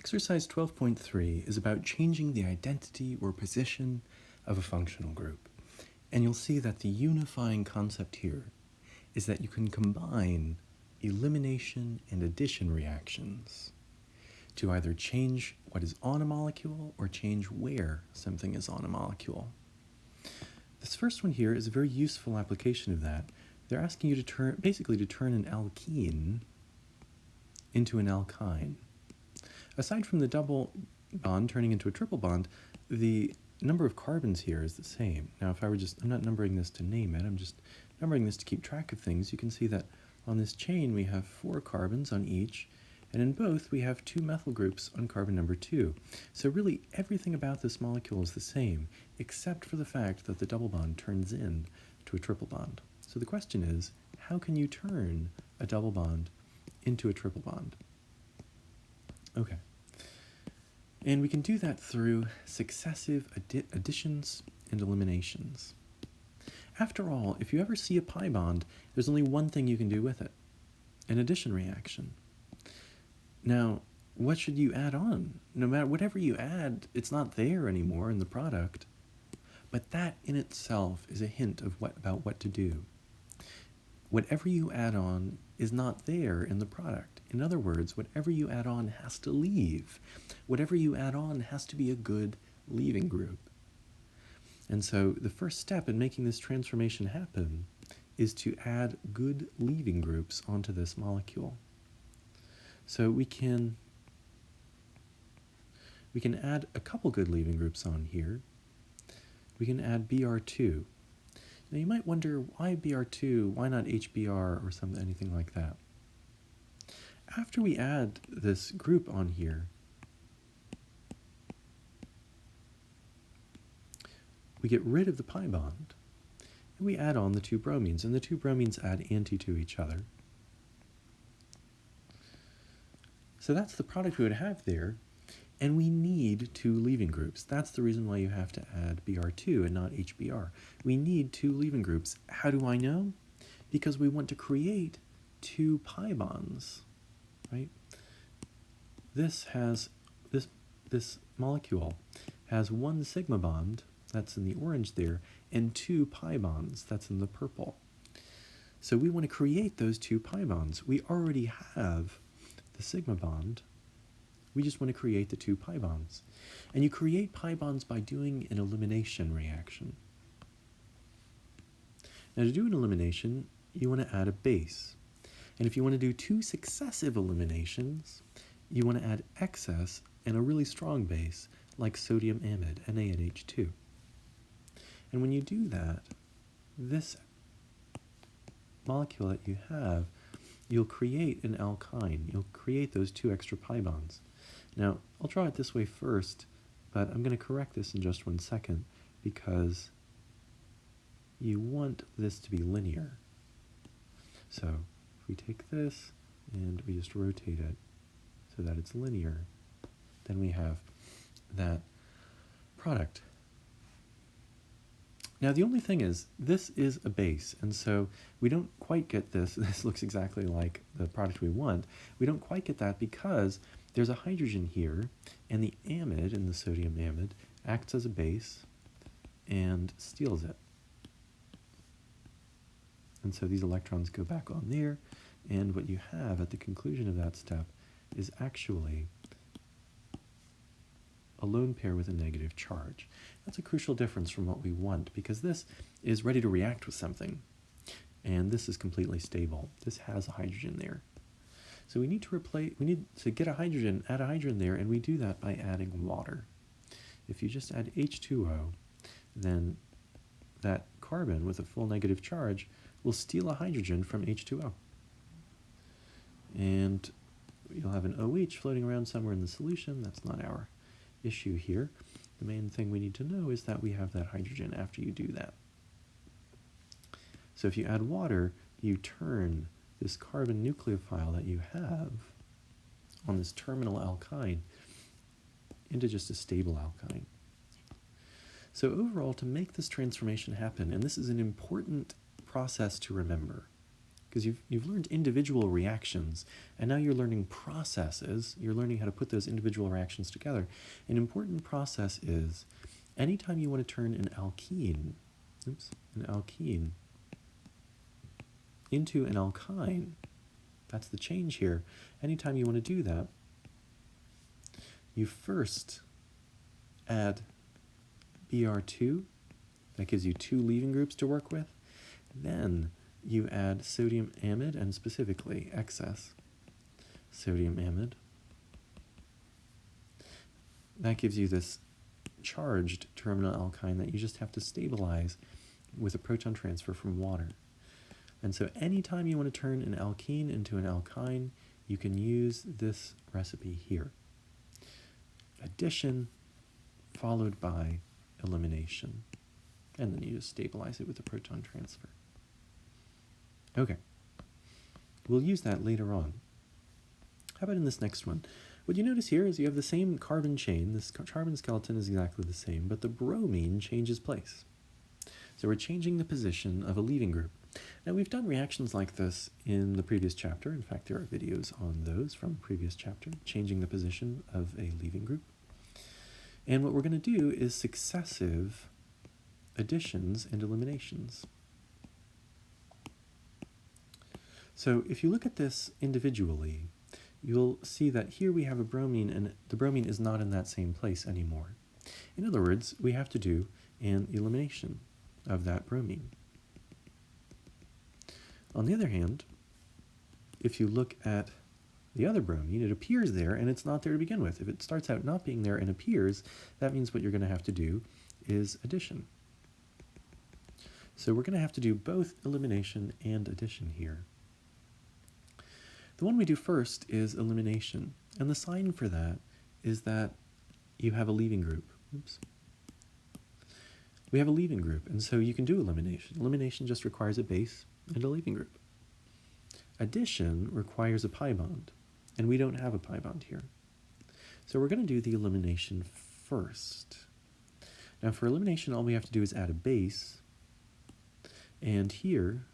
Exercise 12.3 is about changing the identity or position of a functional group. And you'll see that the unifying concept here is that you can combine elimination and addition reactions to either change what is on a molecule or change where something is on a molecule. This first one here is a very useful application of that. They're asking you to turn an alkene into an alkyne. Aside from the double bond turning into a triple bond, the number of carbons here is the same. Now, if I were I'm not numbering this to name it, I'm just numbering this to keep track of things. You can see that on this chain we have 4 carbons on each, and in both we have 2 methyl groups on carbon number 2. So really everything about this molecule is the same, except for the fact that the double bond turns in to a triple bond. So the question is, how can you turn a double bond into a triple bond? Okay, and we can do that through successive additions and eliminations. After all, if you ever see a pi bond, there's only one thing you can do with it, an addition reaction. Now, what should you add on? No matter whatever you add, it's not there anymore in the product, but that in itself is a hint of about what to do. Whatever you add on is not there in the product. In other words, whatever you add on has to leave. Whatever you add on has to be a good leaving group. And so the first step in making this transformation happen is to add good leaving groups onto this molecule. So we can add a couple good leaving groups on here. We can add Br2. Now you might wonder, why Br2, why not HBr or anything like that? After we add this group on here, we get rid of the pi bond, and we add on the 2 bromines, and the 2 bromines add anti to each other. So that's the product we would have there, and we need 2 leaving groups. That's the reason why you have to add Br2 and not HBr. We need 2 leaving groups. How do I know? Because we want to create 2 pi bonds, right? This molecule has 1 sigma bond, that's in the orange there, and 2 pi bonds, that's in the purple. So we want to create those 2 pi bonds. We already have the sigma bond. We just want to create the 2 pi bonds. And you create pi bonds by doing an elimination reaction. Now to do an elimination, you want to add a base. And if you want to do 2 successive eliminations, you want to add excess and a really strong base, like sodium amide, NaNH2. And when you do that, this molecule that you have, you'll create an alkyne. You'll create those 2 extra pi bonds. Now, I'll draw it this way first, but I'm going to correct this in just 1 second, because you want this to be linear. So if we take this and we just rotate it so that it's linear, then we have that product. Now the only thing is, this is a base, and so we don't quite get this. This looks exactly like the product we want. We don't quite get that because there's a hydrogen here, and the amide in the sodium amide acts as a base and steals it. And so these electrons go back on there, and what you have at the conclusion of that step is actually a lone pair with a negative charge. That's a crucial difference from what we want, because this is ready to react with something, and this is completely stable. This has a hydrogen there. So we need to get a hydrogen, add a hydrogen there, and we do that by adding water. If you just add H2O, then that carbon with a full negative charge will steal a hydrogen from H2O. And you'll have an OH floating around somewhere in the solution. That's not our issue here. The main thing we need to know is that we have that hydrogen after you do that. So if you add water, you turn this carbon nucleophile that you have on this terminal alkyne into just a stable alkyne. So overall, to make this transformation happen, and this is an important process to remember, because you've learned individual reactions, and now you're learning processes. You're learning how to put those individual reactions together. An important process is anytime you want to turn an alkene into an alkyne, that's the change here. Anytime you want to do that, you first add Br2, that gives you 2 leaving groups to work with. Then you add sodium amide, and specifically excess sodium amide. That gives you this charged terminal alkyne that you just have to stabilize with a proton transfer from water. And so anytime you want to turn an alkene into an alkyne, you can use this recipe here. Addition followed by elimination. And then you just stabilize it with a proton transfer. Okay. We'll use that later on. How about in this next one? What you notice here is you have the same carbon chain. This carbon skeleton is exactly the same, but the bromine changes place. So we're changing the position of a leaving group. Now, we've done reactions like this in the previous chapter. In fact, there are videos on those from the previous chapter, changing the position of a leaving group. And what we're going to do is successive additions and eliminations. So if you look at this individually, you'll see that here we have a bromine, and the bromine is not in that same place anymore. In other words, we have to do an elimination of that bromine. On the other hand, if you look at the other bromine, it appears there and it's not there to begin with. If it starts out not being there and appears, that means what you're going to have to do is addition. So we're going to have to do both elimination and addition here. The one we do first is elimination, and the sign for that is that you have a leaving group. Oops. We have a leaving group, and so you can do elimination. Elimination just requires a base and a leaving group. Addition requires a pi bond, and we don't have a pi bond here. So we're going to do the elimination first. Now for elimination, all we have to do is add a base, and here,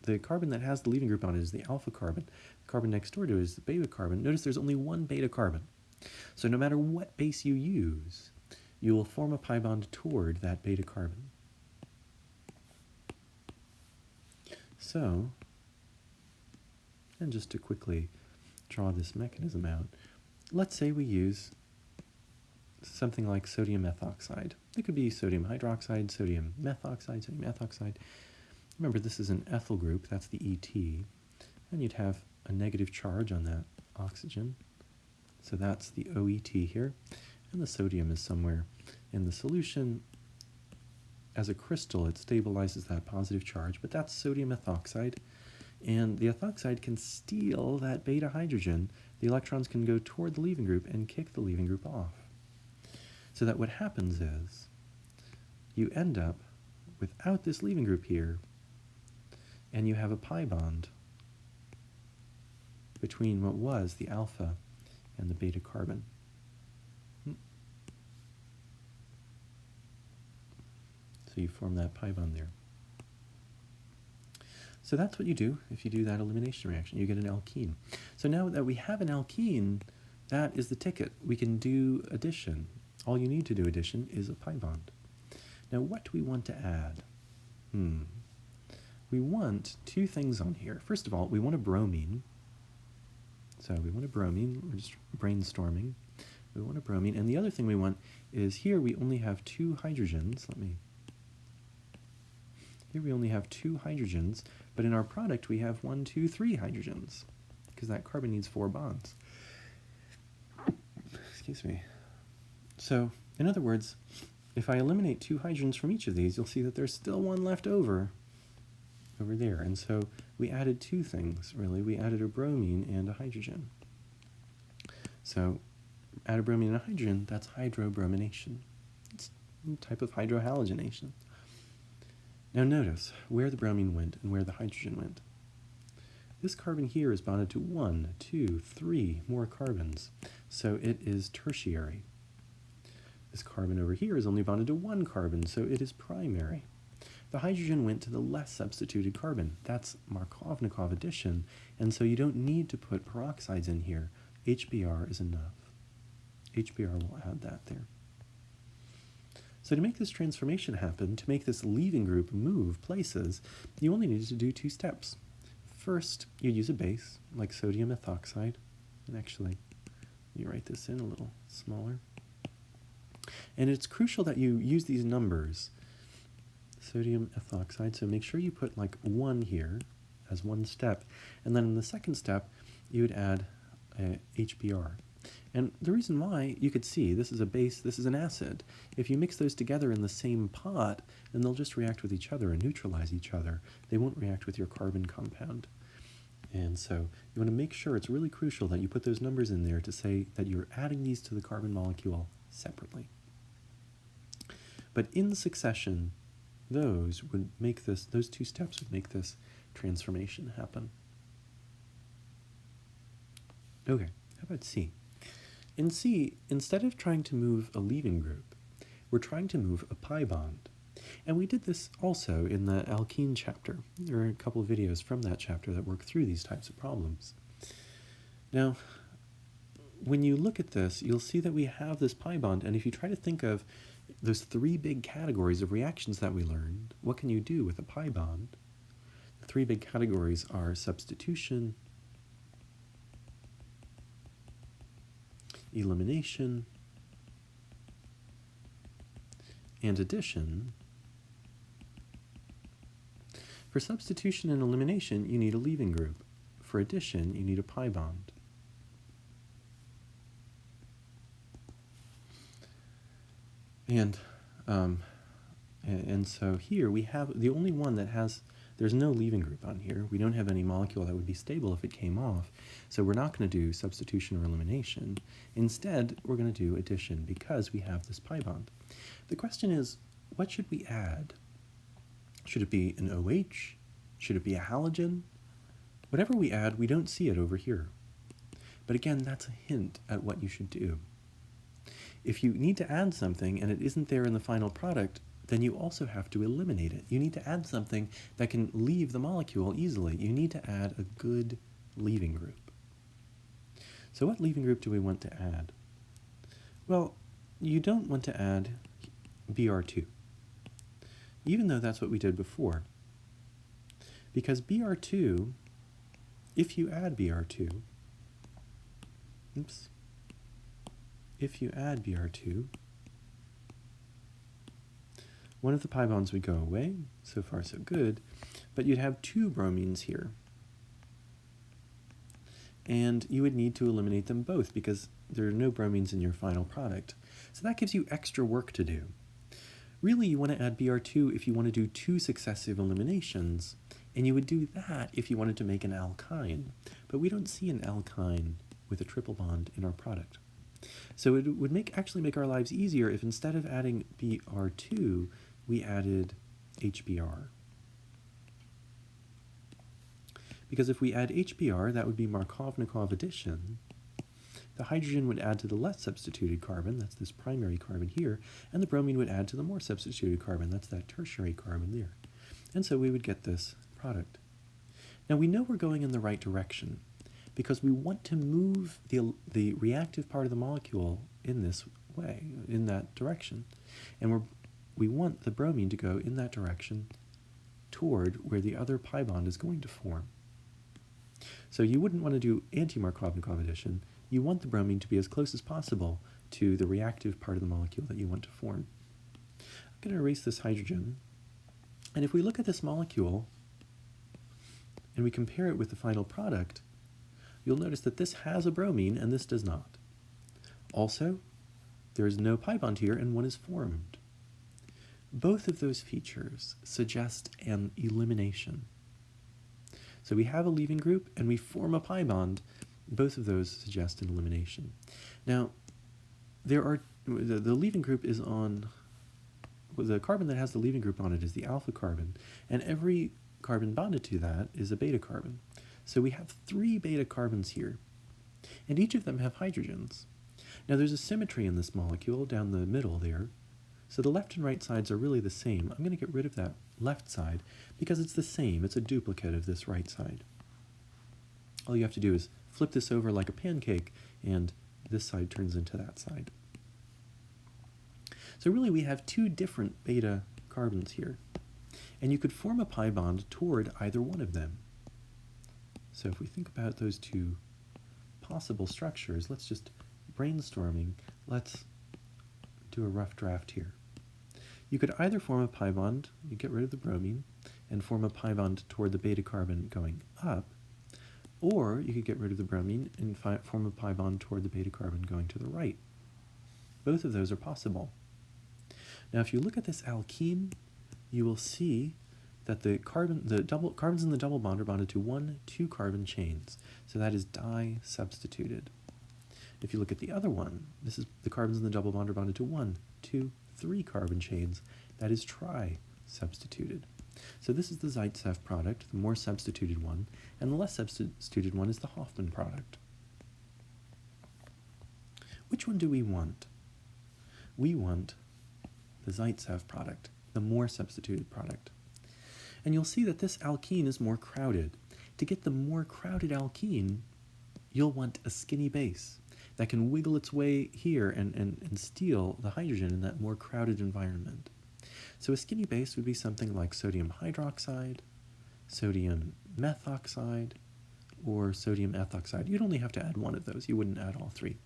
the carbon that has the leaving group on it is the alpha carbon. The carbon next door to it is the beta carbon. Notice there's only one beta carbon. So no matter what base you use, you will form a pi bond toward that beta carbon. So, and just to quickly draw this mechanism out, let's say we use something like sodium methoxide. It could be sodium hydroxide, sodium methoxide, sodium ethoxide. Remember, this is an ethyl group, that's the ET, and you'd have a negative charge on that oxygen. So that's the OET here, and the sodium is somewhere in the solution. As a crystal, it stabilizes that positive charge, but that's sodium ethoxide, and the ethoxide can steal that beta hydrogen. The electrons can go toward the leaving group and kick the leaving group off. So that what happens is you end up without this leaving group here, and you have a pi bond between what was the alpha and the beta carbon. So you form that pi bond there. So that's what you do if you do that elimination reaction. You get an alkene. So now that we have an alkene, that is the ticket. We can do addition. All you need to do addition is a pi bond. Now what do we want to add? We want two things on here. First of all, we want a bromine. So we want a bromine. We're just brainstorming. We want a bromine. And the other thing we want is here we only have 2 hydrogens. Here we only have 2 hydrogens, but in our product we have 1, 2, 3 hydrogens, because that carbon needs 4 bonds. Excuse me. So, in other words, if I eliminate 2 hydrogens from each of these, you'll see that there's still one left over there. And so we added 2 things, really. We added a bromine and a hydrogen. So add a bromine and a hydrogen, that's hydrobromination. It's a type of hydrohalogenation. Now notice where the bromine went and where the hydrogen went. This carbon here is bonded to 1, 2, 3 more carbons, so it is tertiary. This carbon over here is only bonded to 1 carbon, so it is primary. the hydrogen went to the less substituted carbon. That's Markovnikov addition, and so you don't need to put peroxides in here. HBr is enough. HBr will add that there. So to make this transformation happen, to make this leaving group move places, you only needed to do 2 steps. First, you'd use a base, like sodium ethoxide, and actually, let me write this in a little smaller. And it's crucial that you use these numbers, sodium ethoxide, so make sure you put like 1 here as 1 step, and then in the second step, you would add HBr. And the reason why, you could see, this is a base, this is an acid. If you mix those together in the same pot, then they'll just react with each other and neutralize each other. They won't react with your carbon compound. And so you want to make sure, it's really crucial that you put those numbers in there to say that you're adding these to the carbon molecule separately. But in succession, those 2 steps would make this transformation happen. Okay, how about C? In C, instead of trying to move a leaving group, we're trying to move a pi bond. And we did this also in the alkene chapter. There are a couple of videos from that chapter that work through these types of problems. Now, when you look at this, you'll see that we have this pi bond, and if you try to think of those 3 big categories of reactions that we learned, what can you do with a pi bond? The 3 big categories are substitution, elimination, and addition. For substitution and elimination, you need a leaving group. For addition, you need a pi bond. And so here we have the only one that has, there's no leaving group on here. We don't have any molecule that would be stable if it came off. So we're not going to do substitution or elimination. Instead, we're going to do addition because we have this pi bond. The question is, what should we add? Should it be an OH? Should it be a halogen? Whatever we add, we don't see it over here. But again, that's a hint at what you should do. If you need to add something and it isn't there in the final product, then you also have to eliminate it. You need to add something that can leave the molecule easily. You need to add a good leaving group. So what leaving group do we want to add? Well, you don't want to add Br2, even though that's what we did before. Because Br2, if you add Br2, if you add Br2, one of the pi bonds would go away, so far so good, but you'd have 2 bromines here. And you would need to eliminate them both because there are no bromines in your final product. So that gives you extra work to do. Really, you want to add Br2 if you want to do 2 successive eliminations, and you would do that if you wanted to make an alkyne. But we don't see an alkyne with a triple bond in our product. So it would actually make our lives easier if instead of adding Br2, we added HBr. Because if we add HBr, that would be Markovnikov addition. The hydrogen would add to the less substituted carbon, that's this primary carbon here, and the bromine would add to the more substituted carbon, that's that tertiary carbon there. And so we would get this product. Now we know we're going in the right direction because we want to move the reactive part of the molecule in this way, in that direction. And we want the bromine to go in that direction toward where the other pi bond is going to form. So you wouldn't want to do anti-Markovnikov addition. You want the bromine to be as close as possible to the reactive part of the molecule that you want to form. I'm going to erase this hydrogen. And if we look at this molecule and we compare it with the final product, you'll notice that this has a bromine and this does not. Also, there is no pi bond here and one is formed. Both of those features suggest an elimination. So we have a leaving group and we form a pi bond. Both of those suggest an elimination. Now, the leaving group is on, the carbon that has the leaving group on it is the alpha carbon, and every carbon bonded to that is a beta carbon. So we have 3 beta carbons here, and each of them have hydrogens. Now there's a symmetry in this molecule down the middle there, So the left and right sides are really the same. I'm going to get rid of that left side because it's the same. It's a duplicate of this right side. All you have to do is flip this over like a pancake, and this side turns into that side. So really we have two different beta carbons here, and you could form a pi bond toward either one of them. So if we think about those two possible structures, let's just brainstorming, let's do a rough draft here. You could either form a pi bond, you get rid of the bromine, and form a pi bond toward the beta carbon going up, or you could get rid of the bromine and form a pi bond toward the beta carbon going to the right. Both of those are possible. Now if you look at this alkene, you will see that the carbons in the double bond are bonded to 1,2 carbon chains, so that is di-substituted. If you look at the other one, this is the carbons in the double bond are bonded to 1, 2, 3 carbon chains, that is tri-substituted. So this is the Zaitsev product, the more substituted one, and the less substituted one is the Hofmann product. Which one do we want? We want the Zaitsev product, the more substituted product. And you'll see that this alkene is more crowded. To get the more crowded alkene, you'll want a skinny base that can wiggle its way here and steal the hydrogen in that more crowded environment. So a skinny base would be something like sodium hydroxide, sodium methoxide, or sodium ethoxide. You'd only have to add one of those. You wouldn't add all three.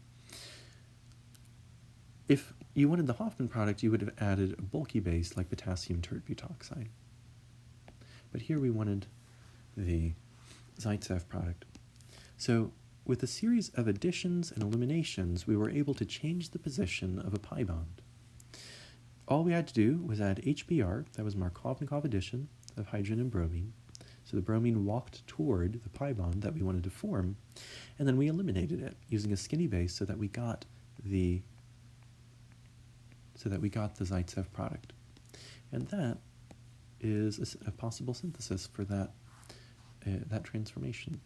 If you wanted the Hofmann product, you would have added a bulky base like potassium tert-butoxide. But here we wanted the Zaitsev product. So with a series of additions and eliminations, we were able to change the position of a pi bond. All we had to do was add HBr, that was Markovnikov addition of hydrogen and bromine. So the bromine walked toward the pi bond that we wanted to form, and then we eliminated it using a skinny base so that we got the Zaitsev product. And that is a possible synthesis for that transformation.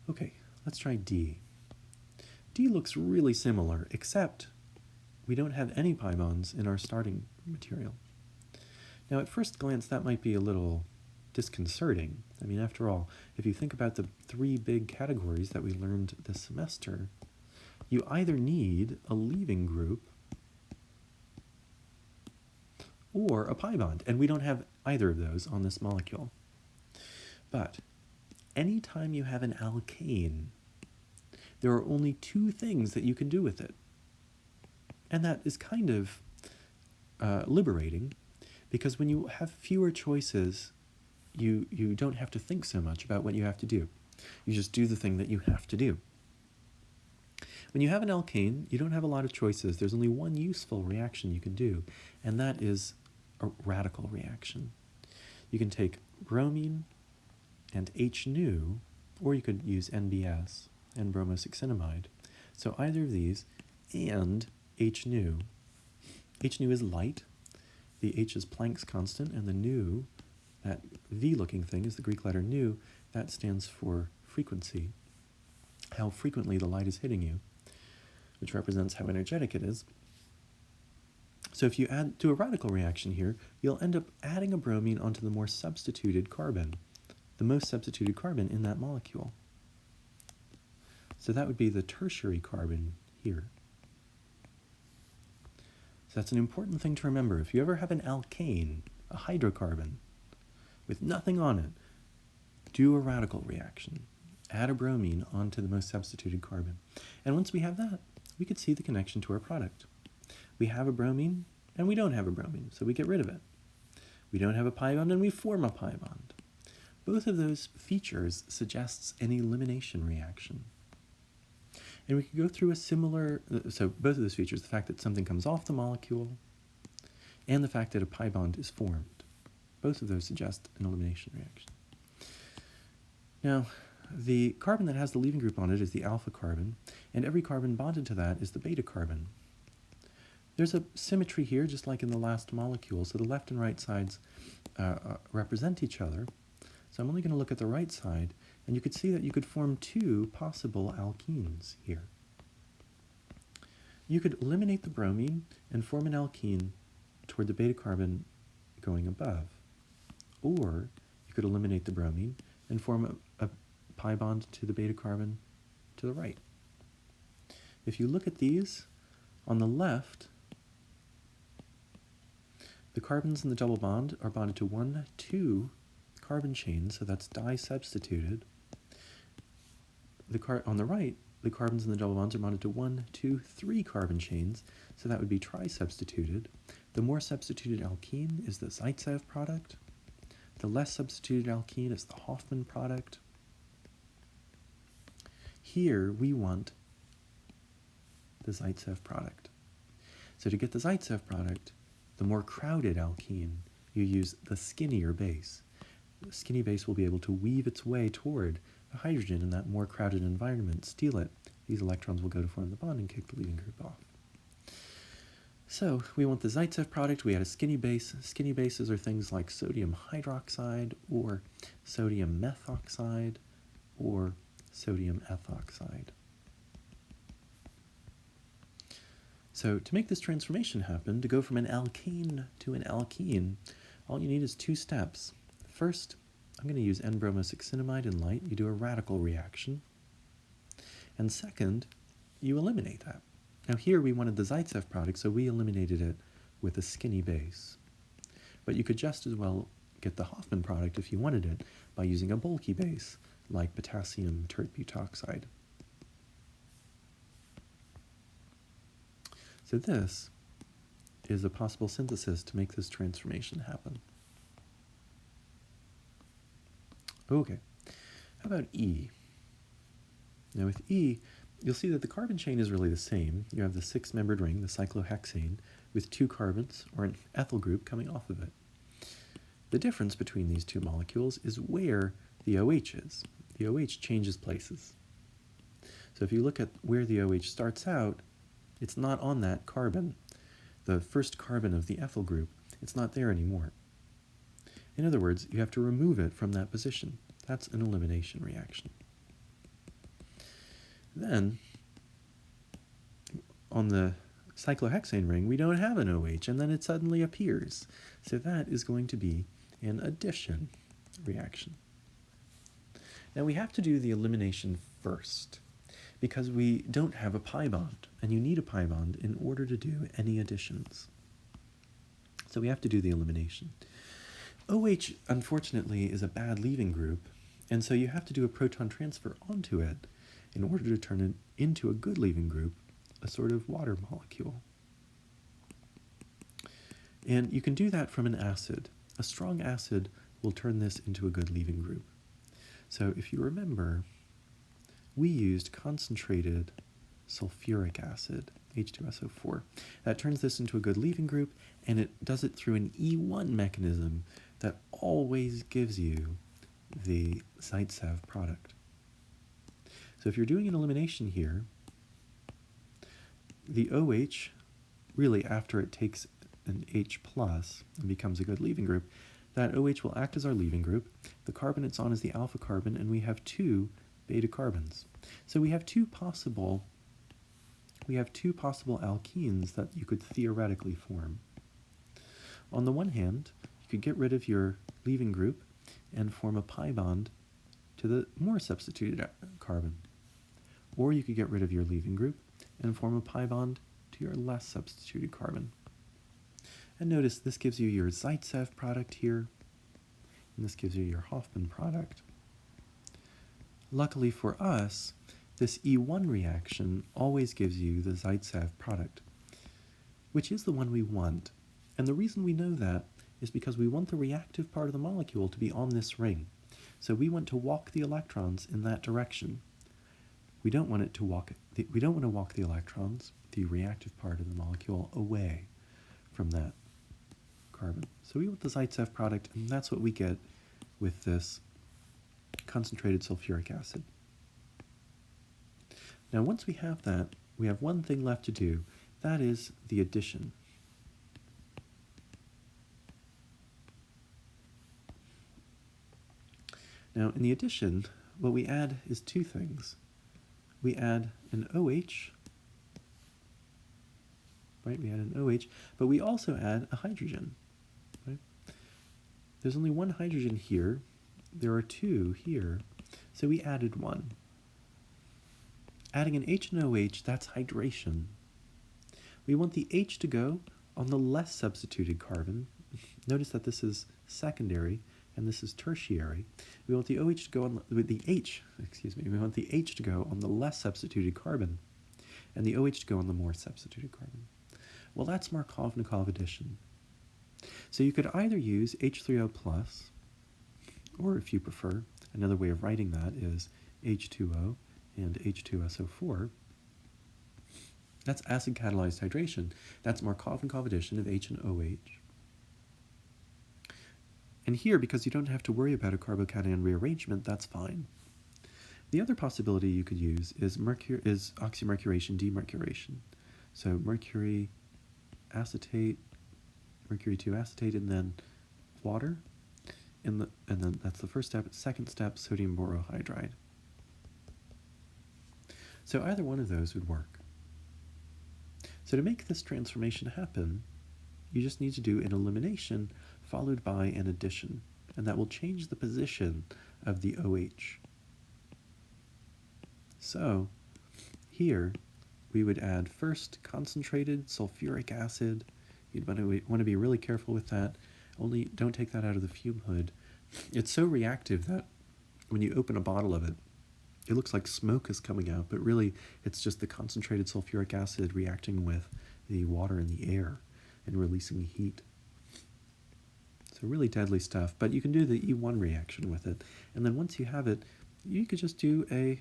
Okay, let's try D. D looks really similar, except we don't have any pi bonds in our starting material. Now, at first glance, that might be a little disconcerting. I mean, after all, if you think about the three big categories that we learned this semester, you either need a leaving group or a pi bond, and we don't have either of those on this molecule. But anytime you have an alkane, there are only two things that you can do with it. And that is kind of liberating, because when you have fewer choices, you don't have to think so much about what you have to do. You just do the thing that you have to do. When you have an alkane, you don't have a lot of choices. There's only one useful reaction you can do, and that is a radical reaction. You can take bromine and H-nu, or you could use NBS, N-bromosuccinimide. So either of these and H-nu. H-nu is light. The H is Planck's constant, and the nu, that V-looking thing, is the Greek letter nu. That stands for frequency, how frequently the light is hitting you, which represents how energetic it is. So if you do a radical reaction here, you'll end up adding a bromine onto the more substituted carbon, the most substituted carbon in that molecule. So that would be the tertiary carbon here. So that's an important thing to remember. If you ever have an alkane, a hydrocarbon, with nothing on it, do a radical reaction. Add a bromine onto the most substituted carbon. And once we have that, we could see the connection to our product. We have a bromine, and we don't have a bromine, so we get rid of it. We don't have a pi bond, and we form a pi bond. Both of those features suggests an elimination reaction. And we could go through a similar, so both of those features, the fact that something comes off the molecule, and the fact that a pi bond is formed. Both of those suggest an elimination reaction. Now, the carbon that has the leaving group on it is the alpha carbon, and every carbon bonded to that is the beta carbon. There's a symmetry here, just like in the last molecule, so the left and right sides represent each other. So I'm only going to look at the right side, and you could see that you could form two possible alkenes here. you could eliminate the bromine and form an alkene toward the beta carbon going above. Or you could eliminate the bromine and form a pi bond to the beta carbon to the right. If you look at these, on the left, the carbons in the double bond are bonded to 1, 2 carbon chains, so that's di-substituted. On the right, the carbons in the double bonds are bonded to 1, 2, 3 carbon chains, so that would be tri-substituted. The more substituted alkene is the Zaitsev product. The less substituted alkene is the Hofmann product. Here we want the Zaitsev product. So to get the Zaitsev product, the more crowded alkene, you use the skinnier base. The skinny base will be able to weave its way toward the hydrogen in that more crowded environment, steal it. These electrons will go to form the bond and kick the leaving group off. So we want the Zaitsev product. We had a skinny base. Skinny bases are things like sodium hydroxide or sodium methoxide or sodium ethoxide. So to make this transformation happen, to go from an alkane to an alkene, all you need is 2 steps. First, I'm going to use N-bromosuccinimide in light. You do a radical reaction. And second, you eliminate that. Now here we wanted the Zaitsev product, so we eliminated it with a skinny base. But you could just as well get the Hofmann product if you wanted it by using a bulky base, like potassium tert butoxide. So this is a possible synthesis to make this transformation happen. Okay, how about E? Now with E, you'll see that the carbon chain is really the same. You have the 6-membered ring, the cyclohexane, with 2 carbons, or an ethyl group, coming off of it. The difference between these 2 molecules is where the OH is. The OH changes places. So if you look at where the OH starts out, it's not on that carbon. The first carbon of the ethyl group, it's not there anymore. In other words, you have to remove it from that position. That's an elimination reaction. Then, on the cyclohexane ring, we don't have an OH, and then it suddenly appears. So that is going to be an addition reaction. Now we have to do the elimination first, because we don't have a pi bond, and you need a pi bond in order to do any additions. So we have to do the elimination. OH, unfortunately, is a bad leaving group, and so you have to do a proton transfer onto it in order to turn it into a good leaving group, a sort of water molecule. And you can do that from an acid. A strong acid will turn this into a good leaving group. So if you remember, we used concentrated sulfuric acid, H2SO4. That turns this into a good leaving group, and it does it through an E1 mechanism that always gives you the Zaitsev product. So if you're doing an elimination here, the OH, really after it takes an H plus and becomes a good leaving group, that OH will act as our leaving group. The carbon it's on is the alpha carbon, and we have 2 beta carbons. So we have two possible alkenes that you could theoretically form. On the one hand, you could get rid of your leaving group and form a pi bond to the more substituted carbon. Or you could get rid of your leaving group and form a pi bond to your less substituted carbon. And notice this gives you your Zaitsev product here, and this gives you your Hofmann product. Luckily for us, this E1 reaction always gives you the Zaitsev product, which is the one we want. And the reason we know that is because we want the reactive part of the molecule to be on this ring. So we want to walk the electrons in that direction. We don't want to walk the electrons, the reactive part of the molecule, away from that carbon. So we want the Zaitsev product, and that's what we get with this concentrated sulfuric acid. Now once we have that, we have one thing left to do. That is the addition. Now in the addition, what we add is two things. We add an OH right? We add an OH, but we also add a hydrogen, right? There's only one hydrogen here. There are two here, so we added one. Adding an H and OH, that's hydration. We want the H to go on the less substituted carbon. Notice that this is secondary and this is tertiary. We want the OH to go on we want the H to go on the less substituted carbon and the OH to go on the more substituted carbon. Well, that's Markov-Nikov addition. So you could either use H3O+, or if you prefer, another way of writing that is H2O and H2SO4. That's acid-catalyzed hydration. That's Markov-Nikov addition of H and OH. And here, because you don't have to worry about a carbocation rearrangement, that's fine. The other possibility you could use is oxymercuration, demercuration. So mercury acetate, mercury 2 acetate, and then water. And then that's the first step. Second step, sodium borohydride. So either one of those would work. So to make this transformation happen, you just need to do an elimination followed by an addition, and that will change the position of the OH. So here we would add first concentrated sulfuric acid. You'd want to be really careful with that. Only don't take that out of the fume hood. It's so reactive that when you open a bottle of it, it looks like smoke is coming out, but really it's just the concentrated sulfuric acid reacting with the water in the air and releasing heat. So really deadly stuff, but you can do the E1 reaction with it. And then once you have it, you could just do a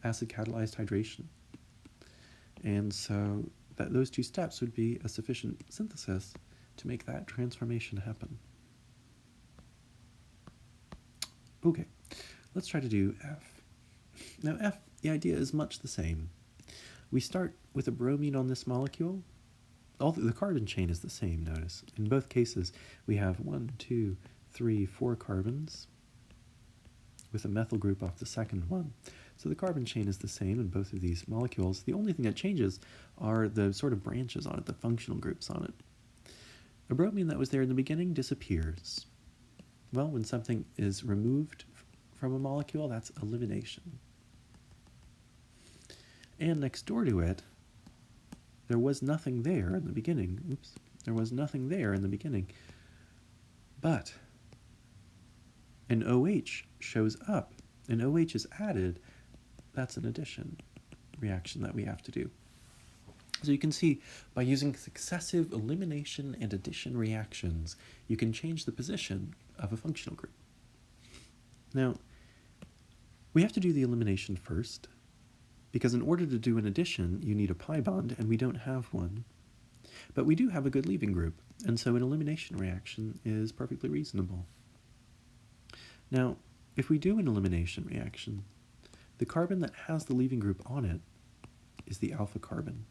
acid-catalyzed hydration. And so those two steps would be a sufficient synthesis to make that transformation happen. Okay, let's try to do F. Now F, the idea is much the same. We start with a bromine on this molecule. The carbon chain is the same, notice. In both cases, we have 1, 2, 3, 4 carbons with a methyl group off the second one. So the carbon chain is the same in both of these molecules. The only thing that changes are the sort of branches on it, the functional groups on it. A bromine that was there in the beginning disappears. Well, when something is removed from a molecule, that's elimination. And next door to it, there was nothing there in the beginning. Oops, there was nothing there in the beginning. But an OH shows up. An OH is added. That's an addition reaction that we have to do. So you can see by using successive elimination and addition reactions, you can change the position of a functional group. Now, we have to do the elimination first, because in order to do an addition, you need a pi bond, and we don't have one. But we do have a good leaving group, and so an elimination reaction is perfectly reasonable. Now, if we do an elimination reaction, the carbon that has the leaving group on it is the alpha carbon.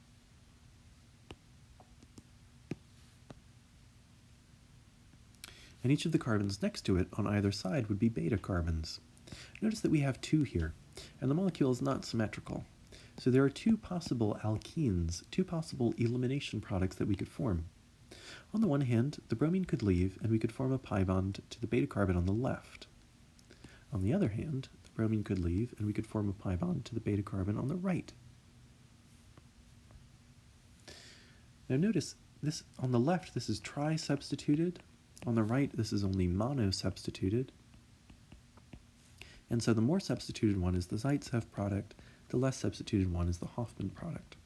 And each of the carbons next to it on either side would be beta carbons. Notice that we have 2 here, and the molecule is not symmetrical. So there are 2 possible alkenes, 2 possible elimination products that we could form. On the one hand, the bromine could leave, and we could form a pi bond to the beta carbon on the left. On the other hand, the bromine could leave, and we could form a pi bond to the beta carbon on the right. Now notice, this on the left, this is tri-substituted. On the right, this is only mono-substituted. And so the more substituted one is the Zaitsev product, the less substituted one is the Hofmann product.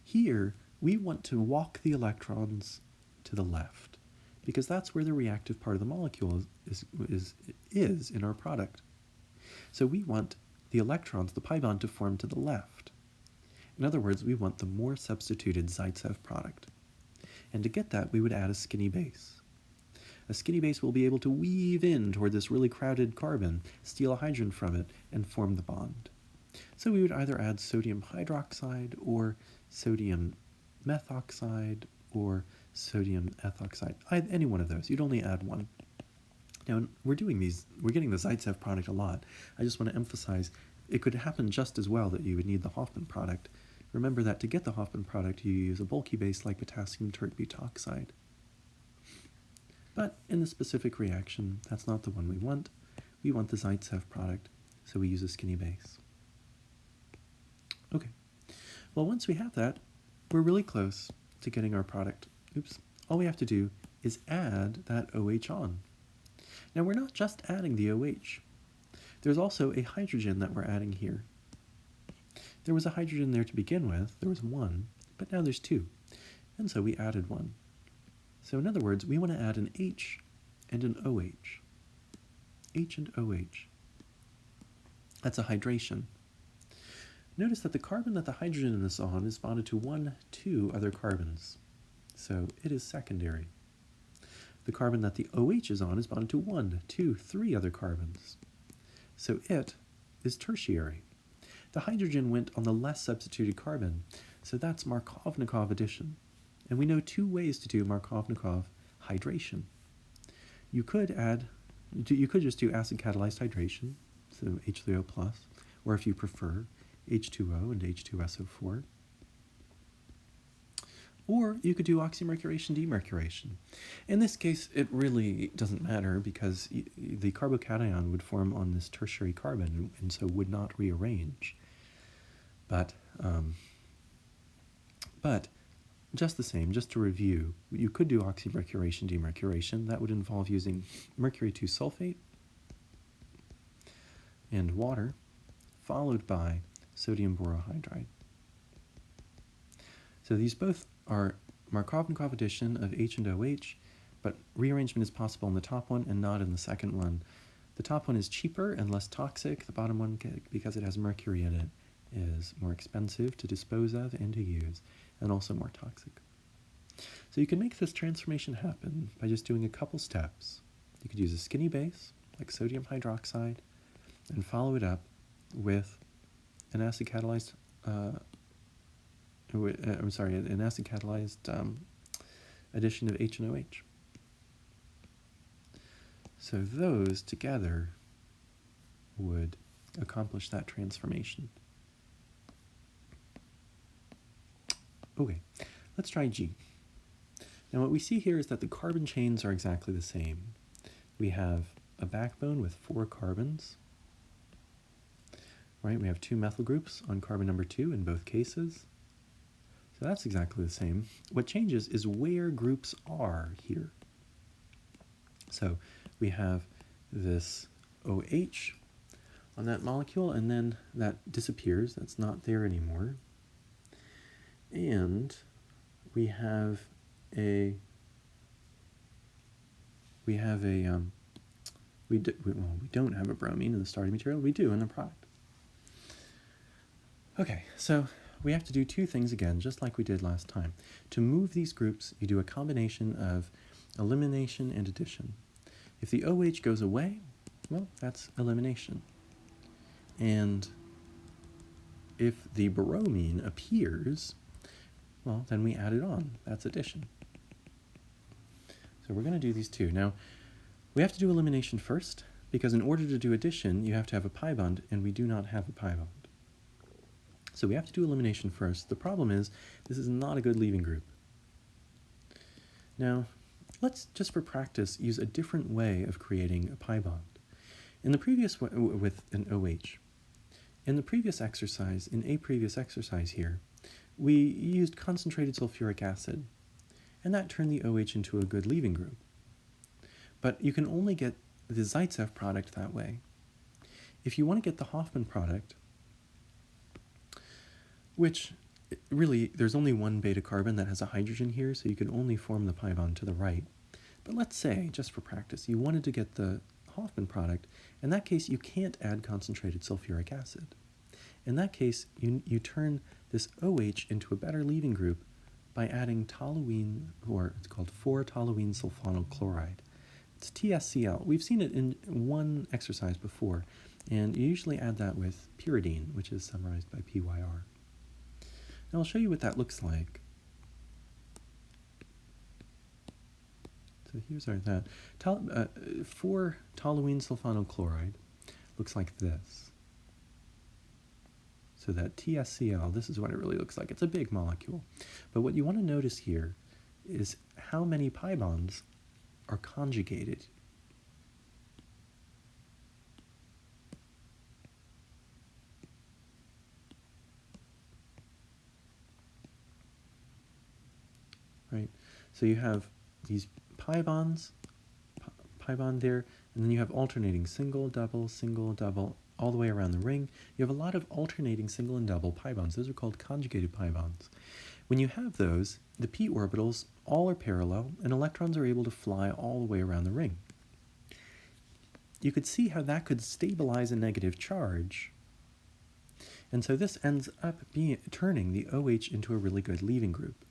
Here, we want to walk the electrons to the left, because that's where the reactive part of the molecule is in our product. So we want the electrons, the pi bond, to form to the left. In other words, we want the more substituted Zaitsev product. And to get that, we would add a skinny base. A skinny base will be able to weave in toward this really crowded carbon, steal a hydrogen from it, and form the bond. So we would either add sodium hydroxide, or sodium methoxide, or sodium ethoxide. Any one of those. You'd only add one. Now, we're getting the Zaitsev product a lot. I just want to emphasize, it could happen just as well that you would need the Hofmann product. Remember that to get the Hofmann product, you use a bulky base like potassium tert-butoxide. But in the specific reaction, that's not the one we want. We want the Zaitsev product, so we use a skinny base. Okay, well, once we have that, we're really close to getting our product. Oops, all we have to do is add that OH on. Now, we're not just adding the OH. There's also a hydrogen that we're adding here. There was a hydrogen there to begin with, there was one, but now there's two, and so we added one. So in other words, we want to add an H and an OH. H and OH. That's a hydration. Notice that the carbon that the hydrogen is on is bonded to 2 other carbons, so it is secondary. The carbon that the OH is on is bonded to 3 other carbons, so it is tertiary. The hydrogen went on the less substituted carbon, so that's Markovnikov addition. And we know 2 ways to do Markovnikov hydration. You could just do acid catalyzed hydration, so H3O+, or if you prefer, H2O and H2SO4. Or you could do oxymercuration demercuration. In this case, it really doesn't matter because the carbocation would form on this tertiary carbon and so would not rearrange. But just the same, just to review, you could do oxymercuration demercuration. That would involve using mercury 2 sulfate and water, followed by sodium borohydride. So these both are Markovnikov addition of H and OH, but rearrangement is possible in the top one and not in the second one. The top one is cheaper and less toxic. The bottom one, because it has mercury in it, is more expensive to dispose of and to use, and also more toxic. So you can make this transformation happen by just doing a couple steps. You could use a skinny base, like sodium hydroxide, and follow it up with an acid catalyzed addition of H and OH. So those together would accomplish that transformation. Okay, let's try G. Now what we see here is that the carbon chains are exactly the same. We have a backbone with 4 carbons, right? We have 2 methyl groups on carbon number 2 in both cases. So that's exactly the same. What changes is where groups are here. So we have this OH on that molecule, and then that disappears. That's not there anymore. And we don't have a bromine in the starting material. We do in the product. Okay, so we have to do 2 things again, just like we did last time. To move these groups, you do a combination of elimination and addition. If the OH goes away, well, that's elimination. And if the bromine appears, well, then we add it on. That's addition. So we're going to do these 2. Now, we have to do elimination first, because in order to do addition, you have to have a pi bond, and we do not have a pi bond. So we have to do elimination first. The problem is, this is not a good leaving group. Now, let's, just for practice, use a different way of creating a pi bond. In the previous with an OH. In the previous exercise, in a previous exercise here, we used concentrated sulfuric acid, and that turned the OH into a good leaving group. But you can only get the Zaitsev product that way. If you want to get the Hofmann product, which really, there's only one beta carbon that has a hydrogen here, so you can only form the pi bond to the right. But let's say, just for practice, you wanted to get the Hofmann product. In that case, you can't add concentrated sulfuric acid. In that case, you turn this OH into a better leaving group by adding toluene, or it's called 4-toluene sulfonyl chloride. It's TSCl. We've seen it in one exercise before, and you usually add that with pyridine, which is summarized by PYR. Now I'll show you what that looks like. So here's our that. 4-toluene sulfonyl chloride looks like this. So that TSCl, this is what it really looks like. It's a big molecule. But what you want to notice here is how many pi bonds are conjugated. Right? So you have these pi bonds, pi bond there, and then you have alternating single, double, all the way around the ring. You have a lot of alternating single and double pi bonds. Those are called conjugated pi bonds. When you have those, the p orbitals all are parallel, and electrons are able to fly all the way around the ring. You could see how that could stabilize a negative charge. And so this ends up turning the OH into a really good leaving group.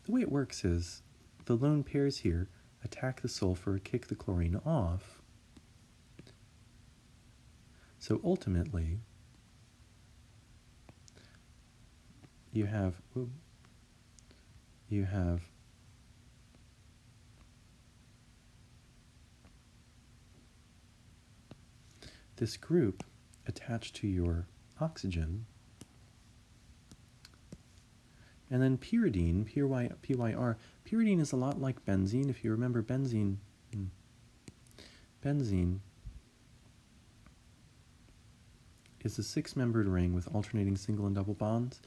The way it works is the lone pairs here attack the sulfur, kick the chlorine off. So ultimately, you have this group attached to your oxygen, and then pyridine, PYR. Pyridine is a lot like benzene. If you remember benzene is a six-membered ring with alternating single and double bonds.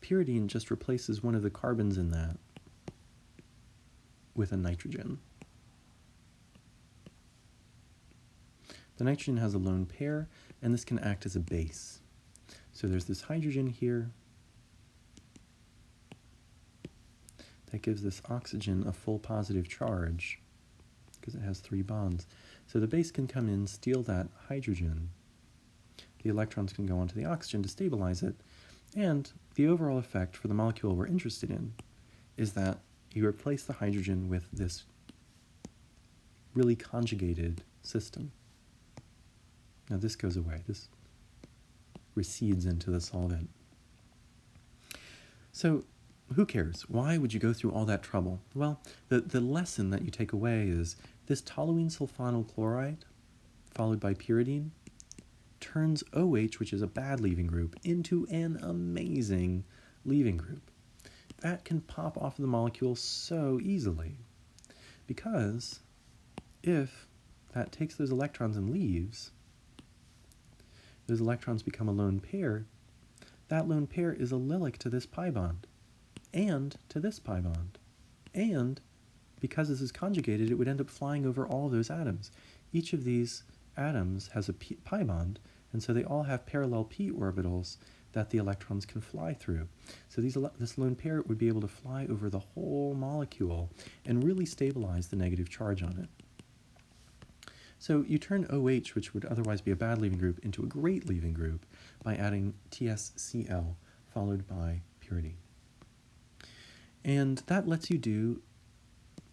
Pyridine just replaces one of the carbons in that with a nitrogen. The nitrogen has a lone pair, and this can act as a base. So there's this hydrogen here that gives this oxygen a full positive charge because it has 3 bonds. So the base can come in, steal that hydrogen. The electrons can go onto the oxygen to stabilize it. And the overall effect for the molecule we're interested in is that you replace the hydrogen with this really conjugated system. Now this goes away. This recedes into the solvent. So who cares? Why would you go through all that trouble? Well, the lesson that you take away is this toluene sulfonyl chloride, followed by pyridine, turns OH, which is a bad leaving group, into an amazing leaving group. That can pop off of the molecule so easily, because if that takes those electrons and leaves, those electrons become a lone pair. That lone pair is allelic to this pi bond, and to this pi bond. And because this is conjugated, it would end up flying over all those atoms. Each of these atoms has a pi bond, and so they all have parallel p orbitals that the electrons can fly through. So this lone pair would be able to fly over the whole molecule and really stabilize the negative charge on it. So you turn OH, which would otherwise be a bad leaving group, into a great leaving group by adding TSCl followed by pyridine. And that lets you do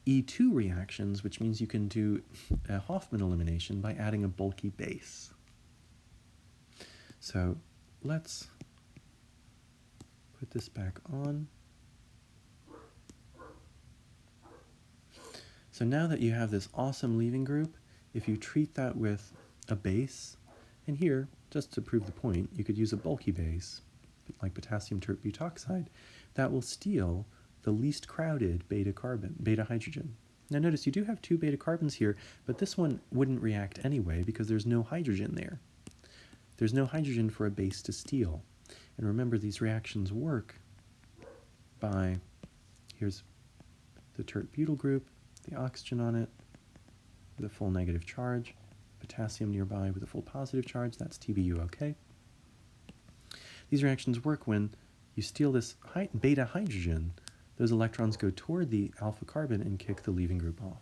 E2 reactions, which means you can do a Hofmann elimination by adding a bulky base. So let's put this back on. So now that you have this awesome leaving group, if you treat that with a base, and here, just to prove the point, you could use a bulky base, like potassium tert butoxide, that will steal the least crowded beta hydrogen. Now notice you do have 2 beta carbons here, but this one wouldn't react anyway because there's no hydrogen there. There's no hydrogen for a base to steal. And remember, these reactions work by, here's the tert butyl group, the oxygen on it with a full negative charge, potassium nearby with a full positive charge, that's TBU, okay? These reactions work when you steal this beta hydrogen. Those electrons go toward the alpha carbon and kick the leaving group off.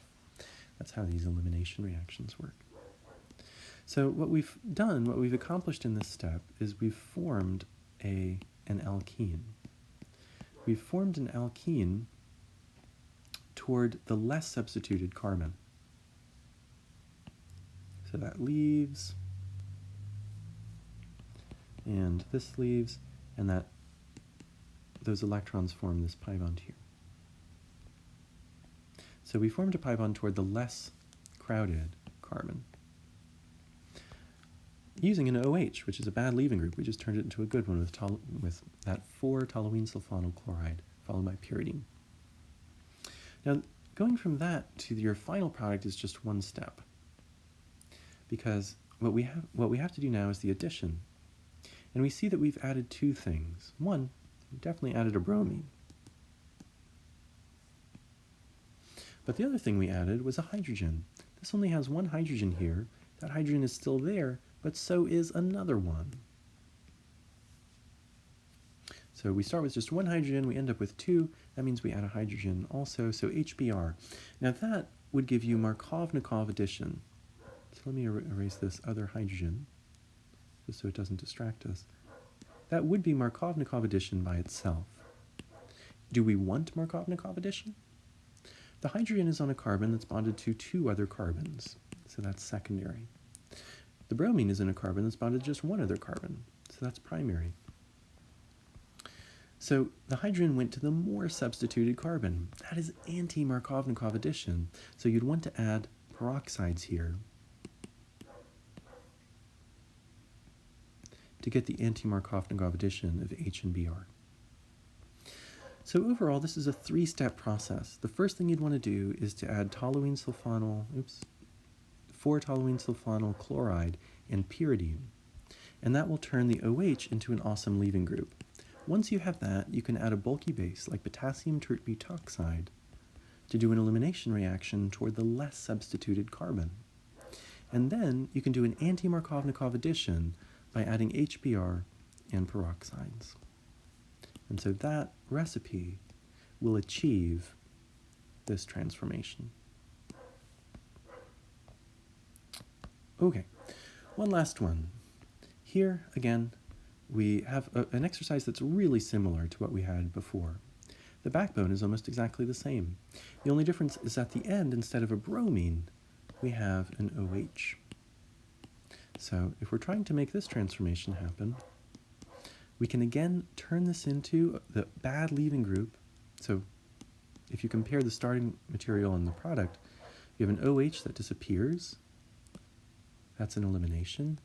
That's how these elimination reactions work. So what we've done, what we've accomplished in this step, is we've formed an alkene. We've formed an alkene toward the less substituted carbon. So that leaves, and this leaves, and those electrons form this pi bond here. So we formed a pi bond toward the less crowded carbon. using an OH, which is a bad leaving group. We just turned it into a good one with that 4-toluene sulfonyl chloride followed by pyridine. Now, going from that to your final product is just one step, because what we have to do now is the addition. And we see that we've added two things. One, we've definitely added a bromine. But the other thing we added was a hydrogen. This only has one hydrogen here. That hydrogen is still there, but so is another one. So we start with just one hydrogen, we end up with two. That means we add a hydrogen also, so HBr. Now that would give you Markovnikov addition. So let me erase this other hydrogen, just so it doesn't distract us. That would be Markovnikov addition by itself. Do we want Markovnikov addition? The hydrogen is on a carbon that's bonded to two other carbons, so that's secondary. The bromine is in a carbon that's bonded to just one other carbon, so that's primary. So the hydrogen went to the more substituted carbon. That is anti-Markovnikov addition, so you'd want to add peroxides here to get the anti-Markovnikov addition of H and Br. So overall, this is a three-step process. The first thing you'd want to do is to add 4-toluene sulfonyl chloride and pyridine, and that will turn the OH into an awesome leaving group. Once you have that, you can add a bulky base like potassium tert-butoxide to do an elimination reaction toward the less substituted carbon. And then you can do an anti-Markovnikov addition by adding HBr and peroxides. And so that recipe will achieve this transformation. Okay, one last one. Here, again, we have an exercise that's really similar to what we had before. The backbone is almost exactly the same. The only difference is at the end, instead of a bromine, we have an OH. So if we're trying to make this transformation happen, we can again turn this into the bad leaving group. So if you compare the starting material and the product, you have an OH that disappears. That's an elimination.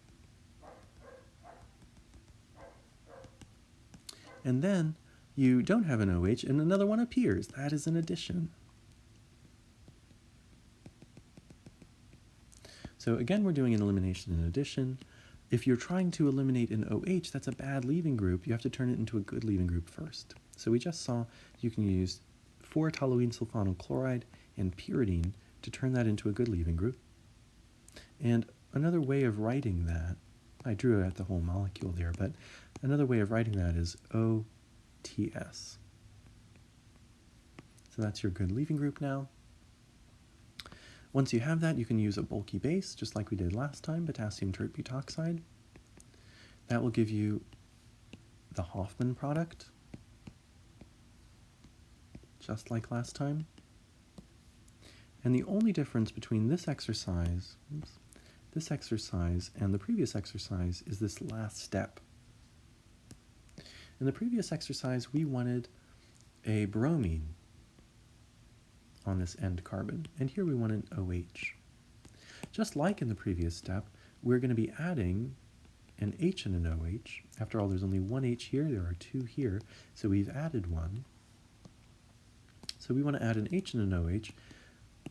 And then you don't have an OH and another one appears. That is an addition. So again, we're doing an elimination and addition. If you're trying to eliminate an OH, that's a bad leaving group. You have to turn it into a good leaving group first. So we just saw you can use 4-toluene sulfonyl chloride and pyridine to turn that into a good leaving group. And another way of writing that, I drew out the whole molecule there, but another way of writing that is OTS. So that's your good leaving group now. Once you have that, you can use a bulky base, just like we did last time, potassium tert-butoxide. That will give you the Hoffman product, just like last time. And the only difference between this exercise and the previous exercise is this last step. In the previous exercise, we wanted a bromine on this end carbon, and here we want an OH. Just like in the previous step, we're going to be adding an H and an OH. After all, there's only one H here, there are two here, so we've added one. So we want to add an H and an OH,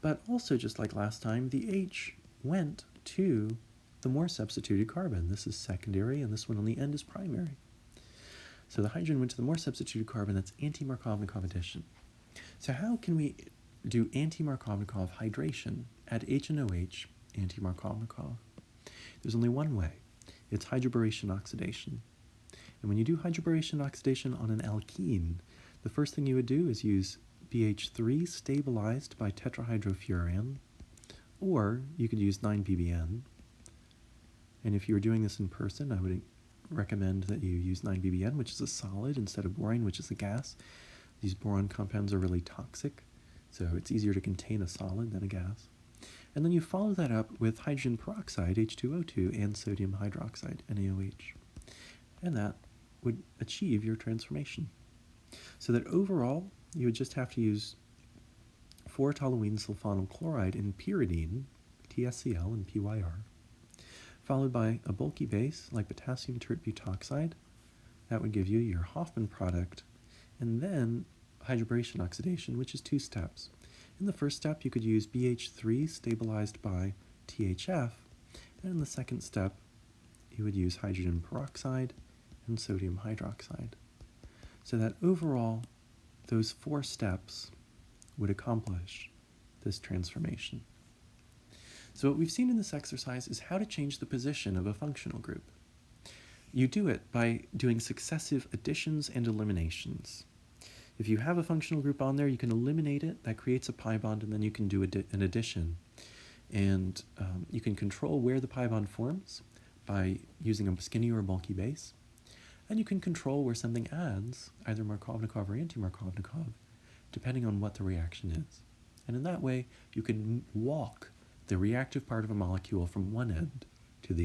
but also just like last time, the H went to the more substituted carbon. This is secondary, and this one on the end is primary. So the hydrogen went to the more substituted carbon. That's anti-Markovnikov addition. So how can we do anti-Markovnikov hydration? Add H and OH, anti-Markovnikov. There's only one way. It's hydroboration oxidation. And when you do hydroboration oxidation on an alkene, the first thing you would do is use BH3 stabilized by tetrahydrofuran, or you could use 9-BBN. And if you were doing this in person, I would recommend that you use 9-BBN, which is a solid, instead of boron, which is a gas. These boron compounds are really toxic, so it's easier to contain a solid than a gas. And then you follow that up with hydrogen peroxide, H2O2, and sodium hydroxide, NaOH. And that would achieve your transformation. So that overall, you would just have to use 4-toluene sulfonyl chloride and pyridine, TSCl and PYR, followed by a bulky base like potassium tert butoxide. That would give you your Hoffman product, and then hydroboration oxidation, which is 2 steps. In the first step, you could use BH3 stabilized by THF, and in the second step, you would use hydrogen peroxide and sodium hydroxide. So that overall, those 4 steps would accomplish this transformation. So what we've seen in this exercise is how to change the position of a functional group. You do it by doing successive additions and eliminations. If you have a functional group on there, you can eliminate it. That creates a pi bond, and then you can do an addition. And you can control where the pi bond forms by using a skinny or a bulky base. And you can control where something adds, either Markovnikov or anti-Markovnikov, depending on what the reaction is. And in that way, you can walk the reactive part of a molecule from one end